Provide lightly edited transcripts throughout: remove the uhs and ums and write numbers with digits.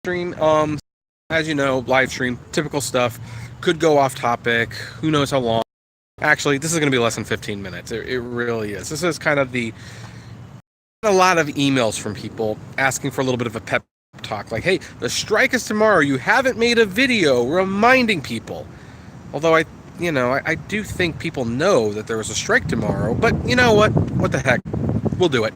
stream. As you know, live stream, typical stuff. Could go off topic. Who knows how long? Actually, this is going to be less than 15 minutes. It really is. This is kind of a lot of emails from people asking for a little bit of a pep talk. Like, hey, the strike is tomorrow. You haven't made a video reminding people. Although I do think people know that there was a strike tomorrow. But you know what? What the heck? We'll do it.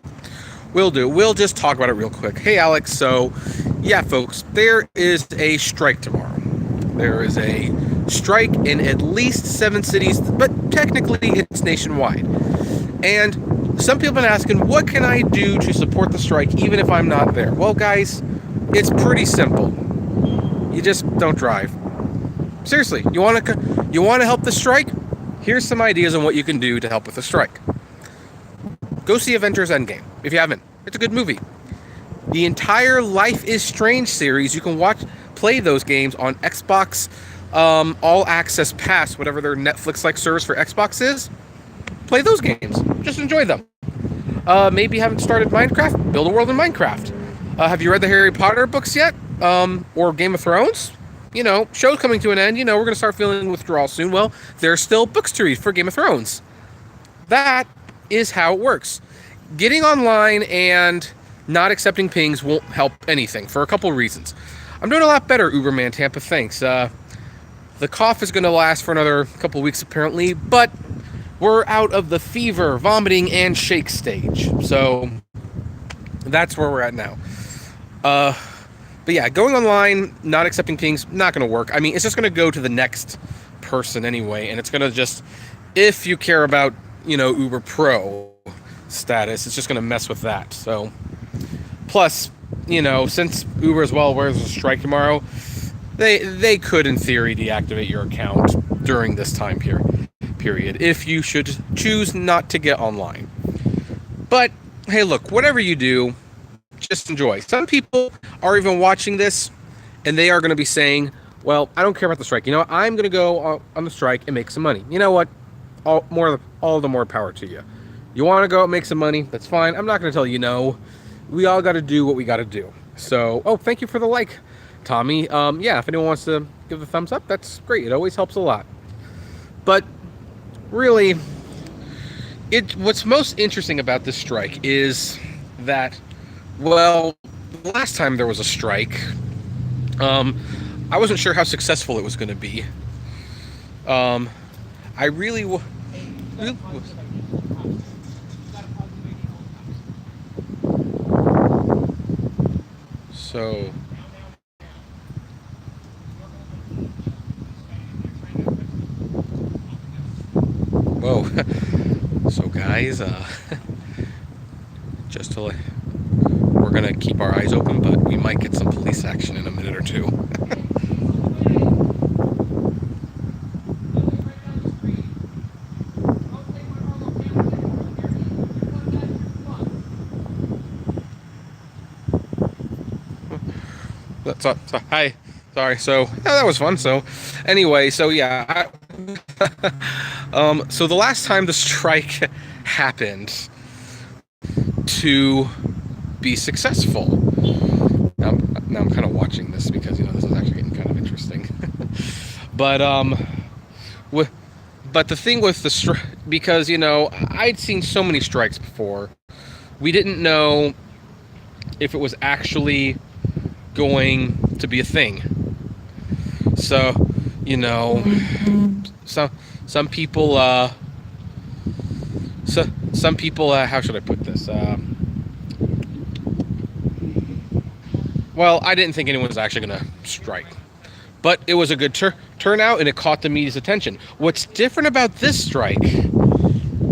We'll just talk about it real quick. Hey, Alex. So, yeah, folks, there is a strike tomorrow. There is a strike in at least 7 cities, but technically it's nationwide. And some people have been asking, what can I do to support the strike even if I'm not there? Well, guys, it's pretty simple. You just don't drive. Seriously, you want to help the strike? Here's some ideas on what you can do to help with the strike. Go see Avengers Endgame if you haven't. It's a good movie. The entire Life is Strange series, you can play those games on Xbox All Access Pass, whatever their Netflix-like service for Xbox is. Play those games. Just enjoy them. Maybe you haven't started Minecraft? Build a world in Minecraft. Have you read the Harry Potter books yet? Or Game of Thrones? Show's coming to an end. We're going to start feeling withdrawal soon. Well, there's still books to read for Game of Thrones. That is how it works. Getting online and not accepting pings won't help anything for a couple reasons. I'm doing a lot better, Uberman Tampa, thanks. The cough is going to last for another couple weeks apparently, but we're out of the fever, vomiting, and shake stage. So that's where we're at now. But yeah, going online, not accepting pings, not going to work. I mean, it's just going to go to the next person anyway, and it's going to just, if you care about, Uber Pro status, it's just going to mess with that. So, plus, since Uber as well wears a strike tomorrow, they could, in theory, deactivate your account during this time period if you should choose not to get online. But, hey, look, whatever you do, just enjoy. Some people are even watching this, and they are going to be saying, well, I don't care about the strike. I'm going to go on the strike and make some money. You know what? All the more power to you. You want to go out and make some money? That's fine. I'm not going to tell you no. We all got to do what we got to do. So, thank you for the like, Tommy. Yeah, if anyone wants to give the thumbs up, that's great. It always helps a lot. But really, what's most interesting about this strike is that, well, the last time there was a strike, I wasn't sure how successful it was going to be. I really was. So, whoa. So guys, just to we're going to keep our eyes open, but we might get some police action in a minute or two. Hi. Sorry. So, yeah, that was fun. So, anyway, so yeah. So the last time the strike happened to be successful. Now I'm kind of watching this because, this is actually getting kind of interesting. But, but the thing with the strike, because, I'd seen so many strikes before, we didn't know if it was actually going to be a thing. So, some people, how should I put this? Well, I didn't think anyone was actually going to strike. But it was a good turnout, and it caught the media's attention. What's different about this strike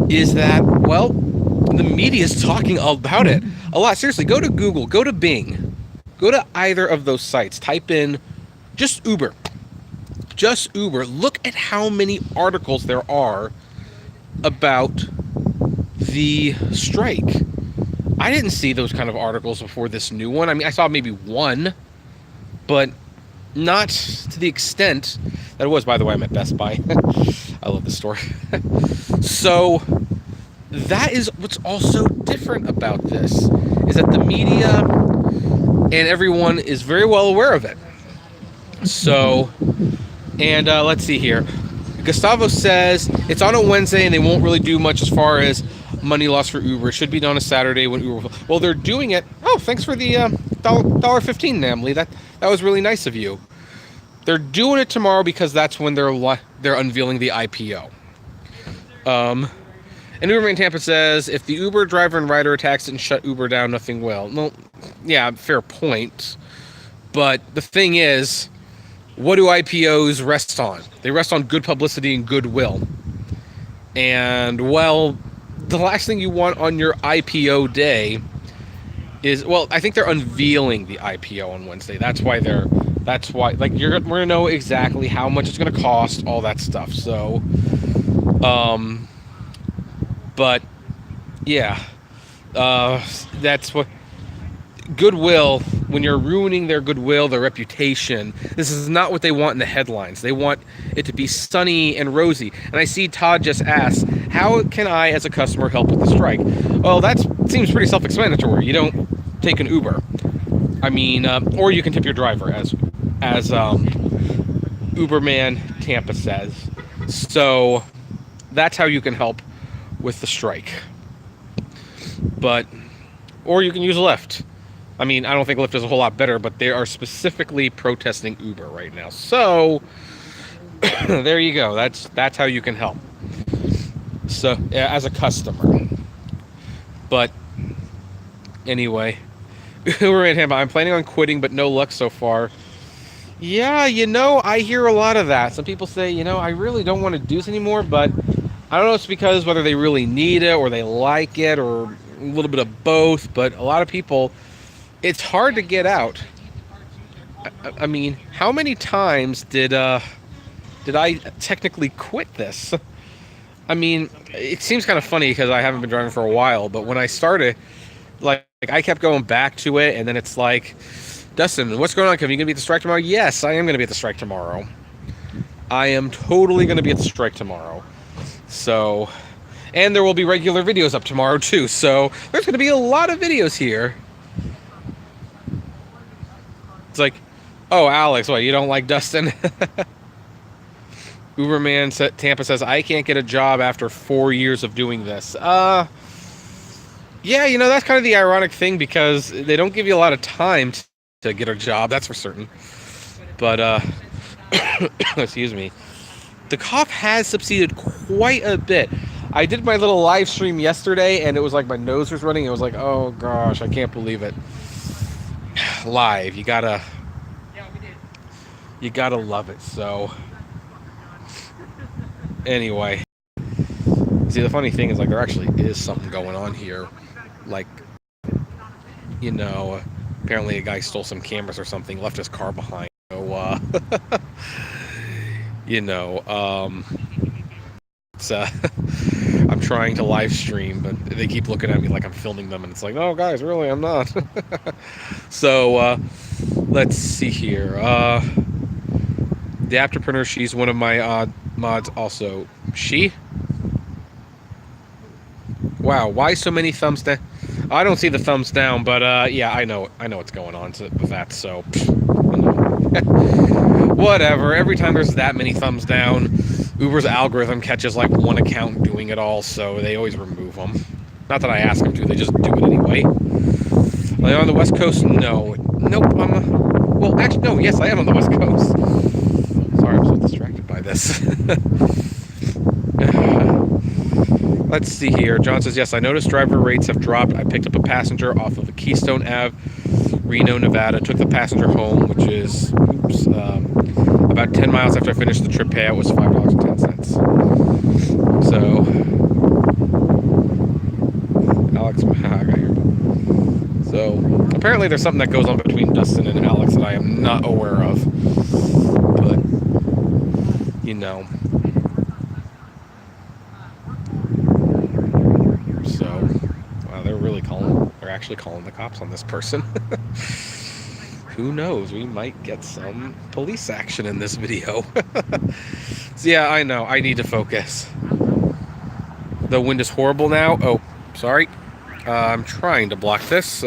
is that, well, the media is talking about it a lot. Seriously, go to Google, go to Bing. Go to either of those sites. Type in just Uber. Just Uber. Look at how many articles there are about the strike. I didn't see those kind of articles before this new one. I mean, I saw maybe one, but not to the extent that it was. By the way, I'm at Best Buy. I love this store. So that is what's also different about this, is that the media and everyone is very well aware of it. So, and let's see here. Gustavo says it's on a Wednesday and they won't really do much as far as money loss for Uber. It should be done on a Saturday when Uber. Well, they're doing it. Oh, thanks for the $1.15, Namely. That was really nice of you. They're doing it tomorrow because that's when they're unveiling the IPO. And Uberman Tampa says if the Uber driver and rider attacks it and shut Uber down, nothing will. No, yeah, fair point. But the thing is, what do IPOs rest on? They rest on good publicity and goodwill. And, well, the last thing you want on your IPO day is, well, I think they're unveiling the IPO on Wednesday. That's why, like, we're going to know exactly how much it's going to cost, all that stuff. So, but, yeah, that's what, goodwill, when you're ruining their goodwill, their reputation, this is not what they want in the headlines. They want it to be sunny and rosy. And I see Todd just asked, how can I, as a customer, help with the strike? Well, that seems pretty self-explanatory. You don't take an Uber. I mean, or you can tip your driver, as Uberman Tampa says. So that's how you can help with the strike. But, or you can use Lyft. I mean, I don't think Lyft is a whole lot better, but they are specifically protesting Uber right now. So there you go. That's how you can help. So as a customer. But anyway, I'm planning on quitting, but no luck so far. Yeah, I hear a lot of that. Some people say, I really don't want to do this anymore, but I don't know if it's because whether they really need it or they like it or a little bit of both, but a lot of people, it's hard to get out. I mean, how many times did I technically quit this? I mean, it seems kind of funny because I haven't been driving for a while, but when I started, like I kept going back to it, and then it's like, Dustin, what's going on? Are you going to be at the strike tomorrow? Yes, I am going to be at the strike tomorrow. I am totally going to be at the strike tomorrow. So, and there will be regular videos up tomorrow too, so there's going to be a lot of videos here. It's like, oh, Alex, what, you don't like Dustin? Uberman Tampa says, I can't get a job after 4 years of doing this. Yeah, that's kind of the ironic thing because they don't give you a lot of time to get a job, that's for certain. But, excuse me. The cough has subsided quite a bit. I did my little live stream yesterday, and it was like my nose was running. It was like, oh, gosh, I can't believe it. Live, you gotta love it. So anyway, see, the funny thing is, like, there actually is something going on here. Like, apparently a guy stole some cameras or something, left his car behind. So it's I'm trying to live stream, but they keep looking at me like I'm filming them, and it's like, no, guys, really, I'm not. So, let's see here. The Apptrepreneur, she's one of my mods also. She? Wow, why so many thumbs down? I don't see the thumbs down, but, yeah, I know what's going on with that, so, whatever. Every time there's that many thumbs down, Uber's algorithm catches like one account doing it all, so they always remove them. Not that I ask them to, they just do it anyway. Are you on the West Coast? No. Nope, well, actually, no, yes, I am on the West Coast. Sorry, I'm so distracted by this. Let's see here. John says, yes, I noticed driver rates have dropped. I picked up a passenger off of a Keystone Ave, Reno, Nevada, took the passenger home, which is, about 10 miles after I finished the trip. Payout was $5.10. So, Alex, I got here. So, apparently there's something that goes on between Dustin and Alex that I am not aware of. But, So, wow, they're actually calling the cops on this person. Who knows? We might get some police action in this video. So yeah, I know. I need to focus. The wind is horrible now. Oh, sorry. I'm trying to block this.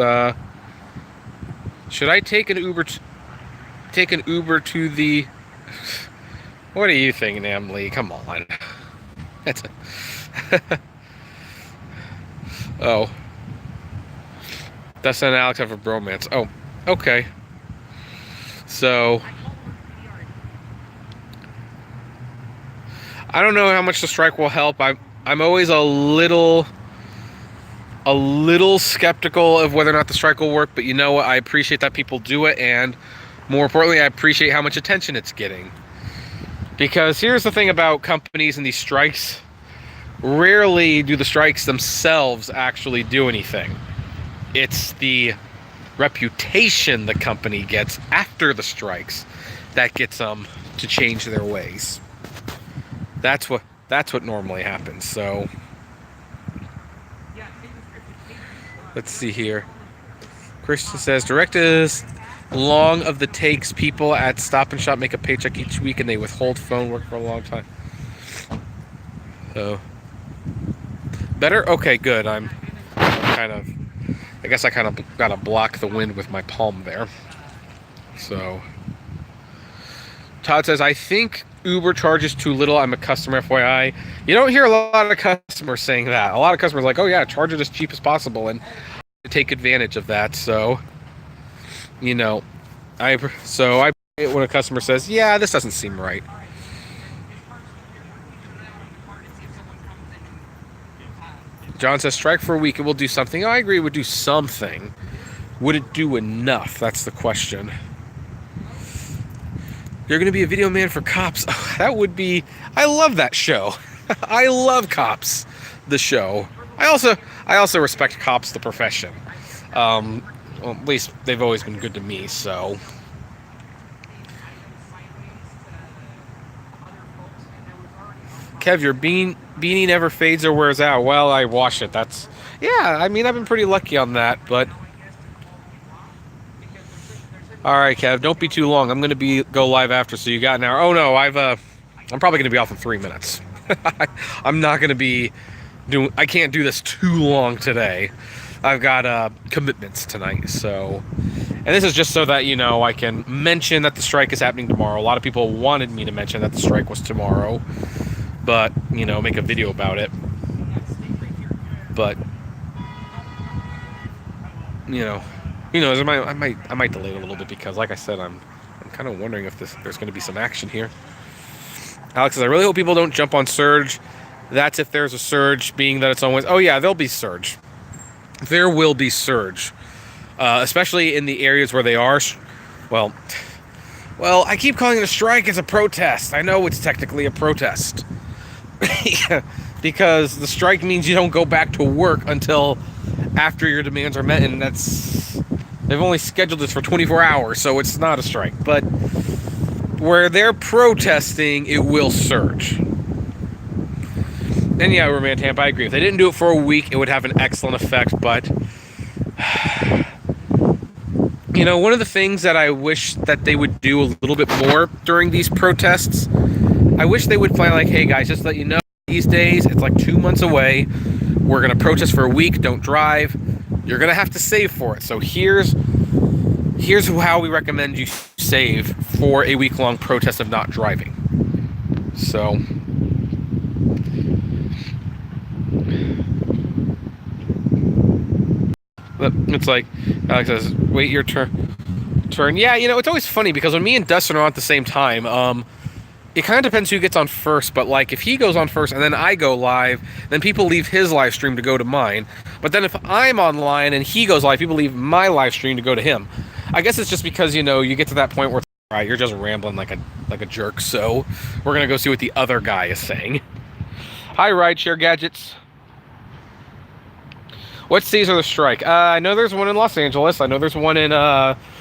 Should I take an Uber? Take an Uber to the. What are you thinking, Emily? Come on. That's a... Oh. Dustin and Alex have a bromance. Oh, okay. So. I don't know how much the strike will help. I'm always a little skeptical of whether or not the strike will work, but you know what? I appreciate that people do it, and more importantly, I appreciate how much attention it's getting. Because here's the thing about companies and these strikes. Rarely do the strikes themselves actually do anything. It's the reputation the company gets after the strikes that gets them to change their ways. That's what normally happens. So let's see here. Christian says direct is long of the takes. People at Stop and Shop make a paycheck each week and they withhold phone work for a long time. So better? Okay, good. I guess I kind of gotta block the wind with my palm there. So Todd says, I think Uber charges too little. I'm a customer, FYI. You don't hear a lot of customers saying that. A lot of customers are like, oh yeah, charge it as cheap as possible, and take advantage of that. So, you know, I when a customer says, yeah, this doesn't seem right. John says, strike for a week, it will do something. Oh, I agree, it would do something. Would it do enough? That's the question. You're going to be a video man for Cops. Oh, that would be... I love that show. I love Cops, the show. I also respect Cops, the profession. Well, at least they've always been good to me, so... Kev, your beanie never fades or wears out. Well, I wash it. That's... Yeah, I mean, I've been pretty lucky on that, but... All right, Kev, don't be too long. I'm going to go live after, so you got an hour. Oh, no, I'm probably going to be off in 3 minutes. I'm not going to be doing... I can't do this too long today. I've got commitments tonight, so... And this is just so that, you know, I can mention that the strike is happening tomorrow. A lot of people wanted me to mention that the strike was tomorrow, but, you know, make a video about it. But, you know... Who knows? I might delay it a little bit because, like I said, I'm kind of wondering if there's going to be some action here. Alex says, I really hope people don't jump on surge. That's if there's a surge, being that it's always... Oh yeah, there'll be surge. There will be surge, especially in the areas where they are. Well, I keep calling it a strike. It's a protest. I know it's technically a protest because the strike means you don't go back to work until after your demands are met, and they've only scheduled this for 24 hours, so it's not a strike. But where they're protesting, it will surge. And yeah, Roman Tampa, I agree. If they didn't do it for a week, it would have an excellent effect. But, you know, one of the things that I wish that they would do a little bit more during these protests, I wish they would plan like, hey guys, just to let you know, these days, it's like 2 months away. We're going to protest for a week. Don't drive. You're going to have to save for it. So here's how we recommend you save for a week-long protest of not driving. So... It's like, Alex says, wait your turn. Yeah, you know, it's always funny because when me and Dustin are on at the same time, it kind of depends who gets on first, but like if he goes on first and then I go live, then people leave his live stream to go to mine. But then if I'm online and he goes live, people leave my live stream to go to him. I guess it's just because, you know, you get to that point where, all right, you're just rambling like a jerk, so we're going to go see what the other guy is saying. Hi, Rideshare Gadgets. What cities are the strike? I know there's one in Los Angeles. I know there's one in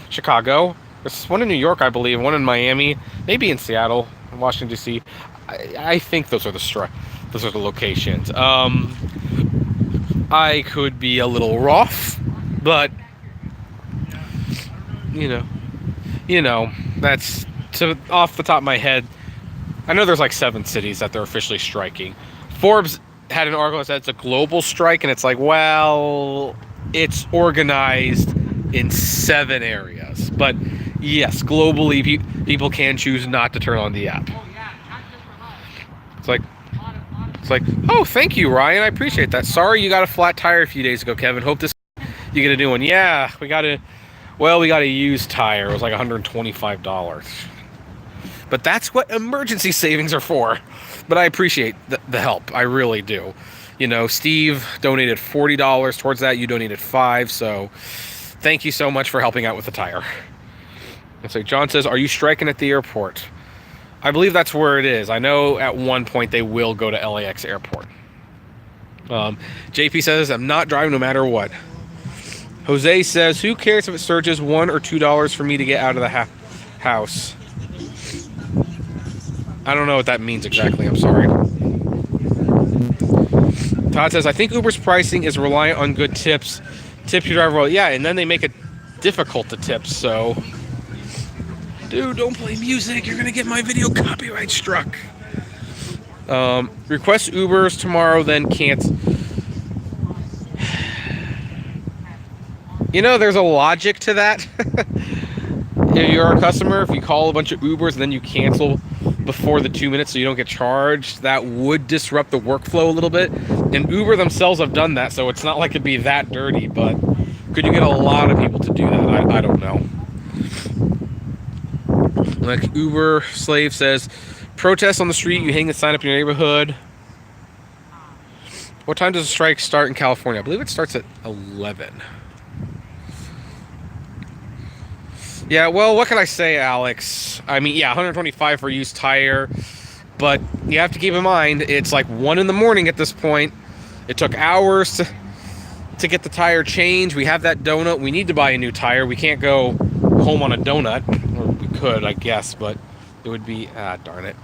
Chicago. There's one in New York, I believe. One in Miami. Maybe in Seattle, Washington, D.C. I think those are the locations. I could be a little rough, but you know, that's off the top of my head. I know there's like 7 cities that they're officially striking. Forbes had an article that said it's a global strike, and it's like, well, it's organized in 7 areas. But yes, globally, people can choose not to turn on the app. It's like, oh, thank you, Ryan. I appreciate that. Sorry you got a flat tire a few days ago, Kevin. Hope this you get a new one. Yeah, we got a used tire. It was like $125. But that's what emergency savings are for. But I appreciate the help. I really do. You know, Steve donated $40 towards that. You donated $5. So thank you so much for helping out with the tire. And so John says, are you striking at the airport? I believe that's where it is. I know at one point they will go to LAX airport. JP says, I'm not driving no matter what. Jose says, who cares if it surges $1 or $2 for me to get out of the house? I don't know what that means exactly. I'm sorry. Todd says, I think Uber's pricing is reliant on good tips. Tip your driver well. Yeah, and then they make it difficult to tip, so... Dude, don't play music. You're going to get my video copyright struck. Request Ubers tomorrow, then can't. You know, there's a logic to that. If you're a customer, if you call a bunch of Ubers and then you cancel before the 2 minutes so you don't get charged, that would disrupt the workflow a little bit. And Uber themselves have done that, so it's not like it'd be that dirty, but could you get a lot of people to do that? I don't know. Like Uber Slave says, protest on the street, you hang the sign up in your neighborhood. What time does the strike start in California? I believe it starts at 11. Yeah, well, what can I say, Alex? I mean, yeah, 125 for a used tire, but you have to keep in mind, it's like 1 in the morning at this point. It took hours to get the tire changed. We have that donut. We need to buy a new tire. We can't go home on a donut. Or we could, I guess, but it would be, darn it.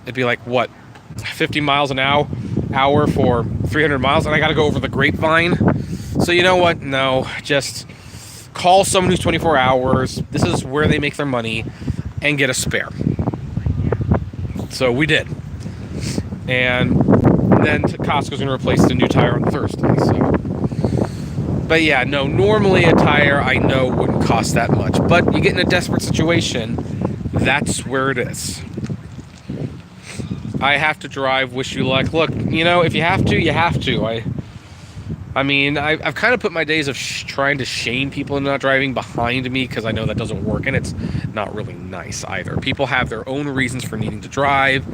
It'd be like, what, 50 miles an hour for 300 miles, and I got to go over the Grapevine. So you know what? No, just call someone who's 24 hours. This is where they make their money, and get a spare. So we did. And then Costco's going to replace the new tire on Thursday. So, but yeah, no, normally a tire I know wouldn't cost that much. But you get in a desperate situation, that's where it is. I have to drive, wish you luck. Look, you know, if you have to, you have to. I mean, I've kind of put my days of trying to shame people into not driving behind me because I know that doesn't work, and it's not really nice either. People have their own reasons for needing to drive.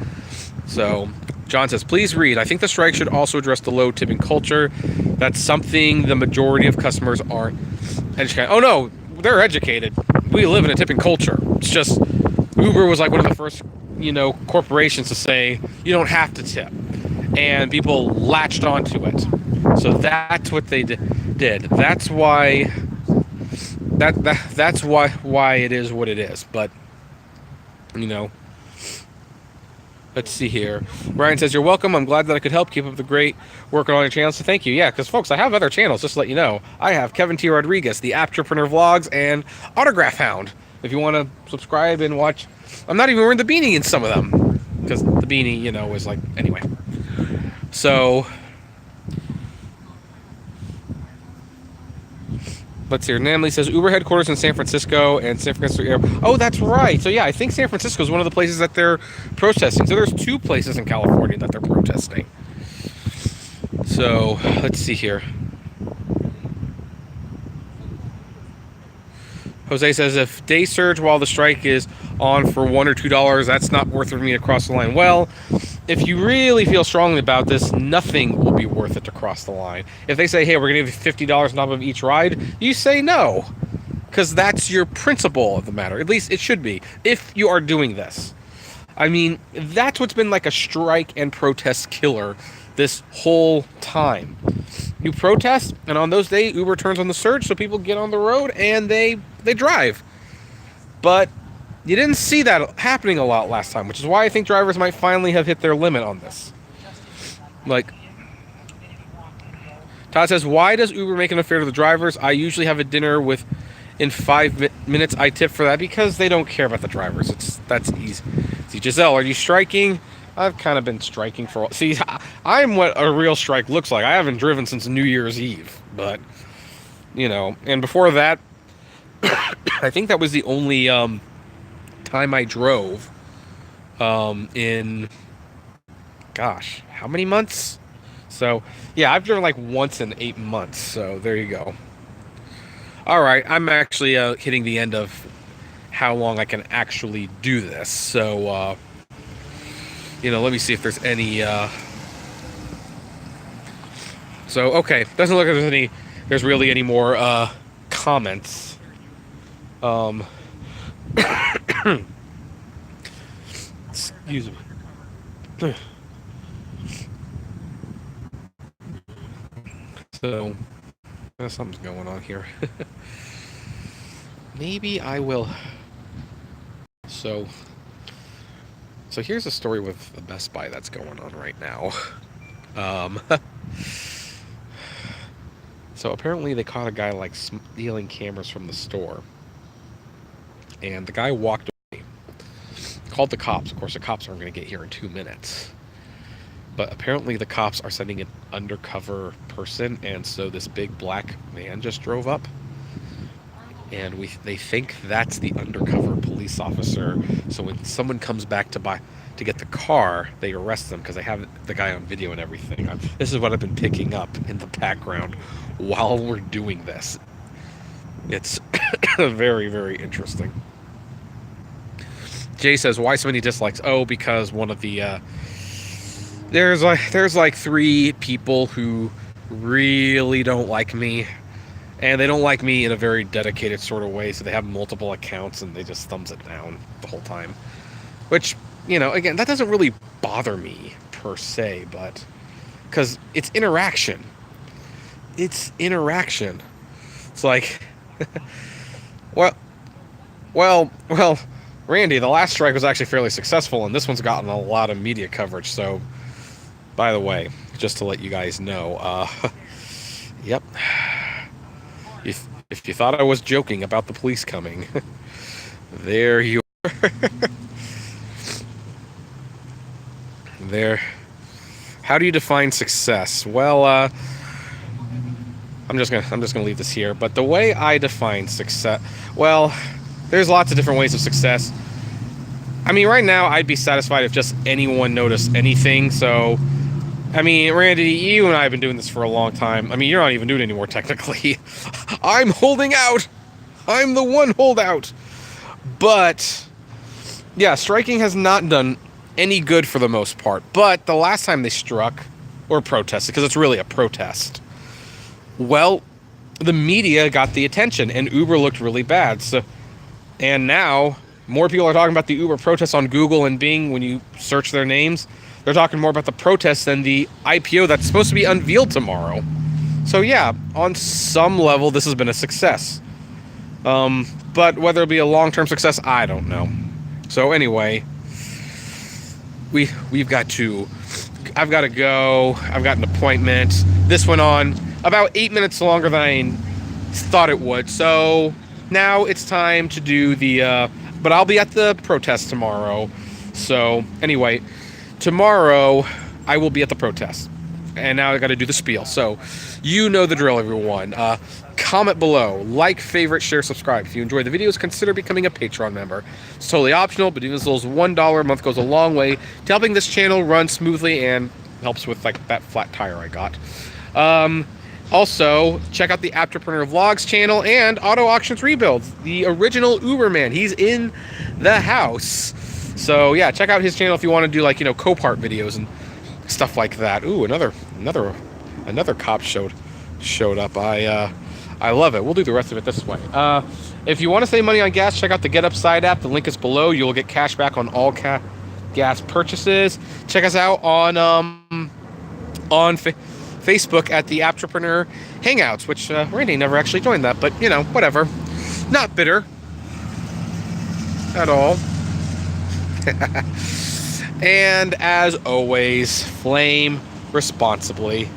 So, John says, please read. I think the strike should also address the low tipping culture. That's something the majority of customers aren't educated. Oh, no, they're educated. We live in a tipping culture. It's just Uber was like one of the first, corporations to say you don't have to tip. And people latched onto it. So that's what they did. That's why that's why it is what it is. But let's see here. Ryan says, you're welcome. I'm glad that I could help. Keep up the great work on all your channels. So thank you. Yeah, because folks, I have other channels, just to let you know. I have Kevin T. Rodriguez, the Apptrepreneur Vlogs, and Autograph Hound. If you want to subscribe and watch. I'm not even wearing the beanie in some of them. Because the beanie, is like, anyway. So, let's see here. Namely says, Uber headquarters in San Francisco and San Francisco Airport. Oh, that's right. So, yeah, I think San Francisco is one of the places that they're protesting. So, there's 2 places in California that they're protesting. So, let's see here. Jose says, if day surge while the strike is on for $1 or $2, that's not worth it for me to cross the line. Well, if you really feel strongly about this, nothing will be worth it to cross the line. If they say, hey, we're going to give you $50 on top of each ride, you say no. Because that's your principle of the matter. At least it should be, if you are doing this. I mean, that's what's been like a strike and protest killer this whole time. You protest, and on those days, Uber turns on the surge, so people get on the road and they drive. But you didn't see that happening a lot last time, which is why I think drivers might finally have hit their limit on this. Like, Todd says, why does Uber make it unfair to the drivers? I usually have a dinner in 5 minutes. I tip for that because they don't care about the drivers. That's easy. See, Giselle, are you striking? I've kind of been striking for... See, I'm what a real strike looks like. I haven't driven since New Year's Eve. But, and before that, I think that was the only time I drove in, gosh, how many months? So, yeah, I've driven like once in 8 months. So there you go. All right, I'm actually hitting the end of how long I can actually do this. So, let me see if there's any. So, okay, doesn't look like there's really any more comments. Excuse me. So, something's going on here. Maybe I will. So here's a story with the Best Buy that's going on right now. So apparently they caught a guy like stealing cameras from the store, and the guy walked away, called the cops. Of course, the cops aren't going to get here in 2 minutes, but apparently the cops are sending an undercover person, and so this big black van just drove up, and they think that's the undercover police officer. So when someone comes back to get the car, they arrest them because they have the guy on video and everything. This is what I've been picking up in the background while we're doing this. It's very, very interesting. Jay says, why so many dislikes? Oh, because one of the there's like 3 people who really don't like me, and they don't like me in a very dedicated sort of way, so they have multiple accounts and they just thumbs it down the whole time, which, again, that doesn't really bother me per se, but because it's interaction. It's like, well, Randy, the last strike was actually fairly successful, and this one's gotten a lot of media coverage. So, by the way, just to let you guys know, yep. If you thought I was joking about the police coming, there you are. There. How do you define success? Well, I'm just gonna leave this here. But the way I define success, well, there's lots of different ways of success. I mean, right now I'd be satisfied if just anyone noticed anything. So, I mean, Randy, you and I have been doing this for a long time. I mean, you're not even doing it anymore technically. I'm holding out. I'm the one holdout. But yeah, striking has not done any good for the most part. But the last time they struck or protested, because it's really a protest, well, the media got the attention and Uber looked really bad. So, and now more people are talking about the Uber protests on Google and Bing when you search their names. They're talking more about the protests than the IPO that's supposed to be unveiled tomorrow. So yeah, on some level, this has been a success. But whether it'll be a long-term success, I don't know. So anyway, I've got to go. I've got an appointment. This went on about 8 minutes longer than I thought it would. So now it's time to do the, but I'll be at the protest tomorrow. So anyway, tomorrow I will be at the protest. And now I got to do the spiel. So you know the drill, everyone. Comment below, like, favorite, share, subscribe. If you enjoy the videos, consider becoming a Patreon member. It's totally optional, but even as little as $1 a month goes a long way to helping this channel run smoothly and helps with like that flat tire I got. Also, check out the Apptrepreneur Vlogs channel and Auto Auctions Rebuilds, the original Uberman. He's in the house. So yeah, check out his channel if you want to do like, Copart videos and stuff like that. Ooh, another cop showed up. I love it. We'll do the rest of it this way. If you want to save money on gas, check out the Get Upside app. The link is below. You'll get cash back on all gas purchases. Check us out on Facebook at the Apptrepreneur Hangouts, which Randy never actually joined that, but whatever. Not bitter at all. And as always, flame responsibly.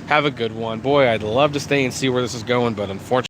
Have a good one. Boy, I'd love to stay and see where this is going, but unfortunately